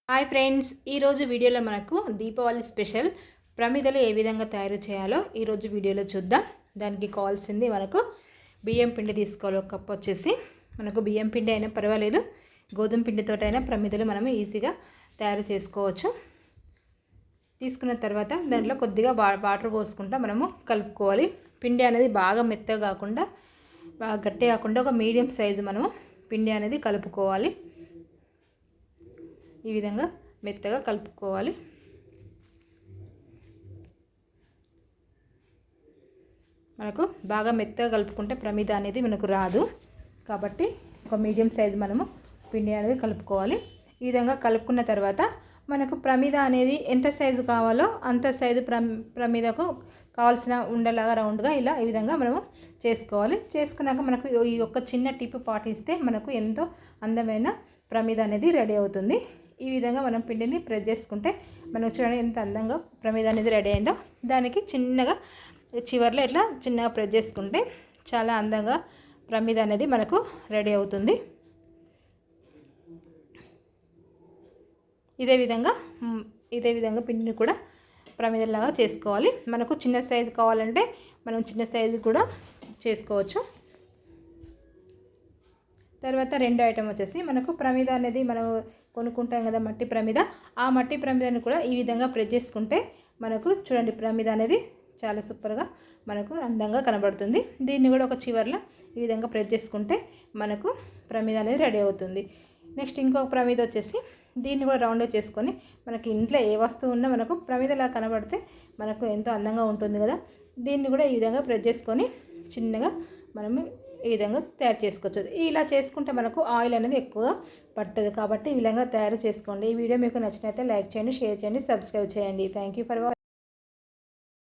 Hi friends, ఈరోజు వీడియోలో మనకు దీపావళి స్పెషల్ ప్రమిదలు ఏ విధంగా తయారు చేయాలో ఈరోజు వీడియోలో చూద్దాం. దానికి కావాల్సింది మనకు బియ్యం పిండి తీసుకోవాలి. ఒక కప్ వచ్చేసి మనకు బియ్యం పిండి అయినా పర్వాలేదు, గోధుమ పిండితో అయినా ప్రమిదలు మనము ఈజీగా తయారు చేసుకోవచ్చు. తీసుకున్న తర్వాత దాంట్లో కొద్దిగా వాటర్ పోసుకుంటా మనము కలుపుకోవాలి. పిండి అనేది బాగా మెత్తగా కాకుండా బాగా గట్టి కాకుండా ఒక మీడియం సైజు మనము పిండి అనేది కలుపుకోవాలి. ఈ విధంగా మెత్తగా కలుపుకోవాలి. మనకు బాగా మెత్తగా కలుపుకుంటే ప్రమిద అనేది మనకు రాదు, కాబట్టి ఒక మీడియం సైజు మనము పిండి అనేది కలుపుకోవాలి. ఈ విధంగా కలుపుకున్న తర్వాత మనకు ప్రమిద అనేది ఎంత సైజు కావాలో అంత సైజు ప్రమిదకు కావాల్సిన ఉండలాగా రౌండ్గా ఇలా ఈ విధంగా మనము చేసుకోవాలి. చేసుకున్నాక మనకు ఈ యొక్క చిన్న టిప్ పాటిస్తే మనకు ఎంతో అందమైన ప్రమిద అనేది రెడీ అవుతుంది. ఈ విధంగా మనం పిండిని ప్రెస్ చేసుకుంటే మనకు చూడండి ఎంత అందంగా ప్రమిద అనేది రెడీ అయిందో. దానికి చిన్నగా చివర్లో ఇట్లా చిన్నగా ప్రెస్ చేసుకుంటే చాలా అందంగా ప్రమిద అనేది మనకు రెడీ అవుతుంది. ఇదే విధంగా పిండిని కూడా ప్రమిదలాగా చేసుకోవాలి. మనకు చిన్న సైజు కావాలంటే మనం చిన్న సైజు కూడా చేసుకోవచ్చు. తర్వాత రెండో ఐటమ్ వచ్చేసి మనకు ప్రమిద అనేది మనం కొనుక్కుంటాం కదా, మట్టి ప్రమిద. ఆ మట్టి ప్రమిదను కూడా ఈ విధంగా ప్రెస్ చేసుకుంటే మనకు చూడండి ప్రమిద అనేది చాలా సూపర్గా మనకు అందంగా కనబడుతుంది. దీన్ని కూడా ఒక చివర్లో ఈ విధంగా ప్రెస్ చేసుకుంటే మనకు ప్రమిద అనేది రెడీ అవుతుంది. నెక్స్ట్ ఇంకొక ప్రమిద వచ్చేసి దీన్ని కూడా రౌండ్గా చేసుకొని మనకి ఇంట్లో ఏ వస్తువు ఉన్నా మనకు ప్రమిదలా కనబడితే మనకు ఎంతో అందంగా ఉంటుంది కదా. దీన్ని కూడా ఈ విధంగా ప్రెస్ చేసుకొని చిన్నగా మనము ఈ విధంగా తయారు చేసుకోవచ్చు. ఇలా చేసుకుంటే మనకు ఆయిల్ అనేది ఎక్కువ పట్టదు, కాబట్టి ఈ విధంగా తయారు చేసుకోండి. ఈ వీడియో మీకు నచ్చినట్లయితే లైక్ చేయండి, షేర్ చేయండి, సబ్స్క్రైబ్ చేయండి. Thank you for watching.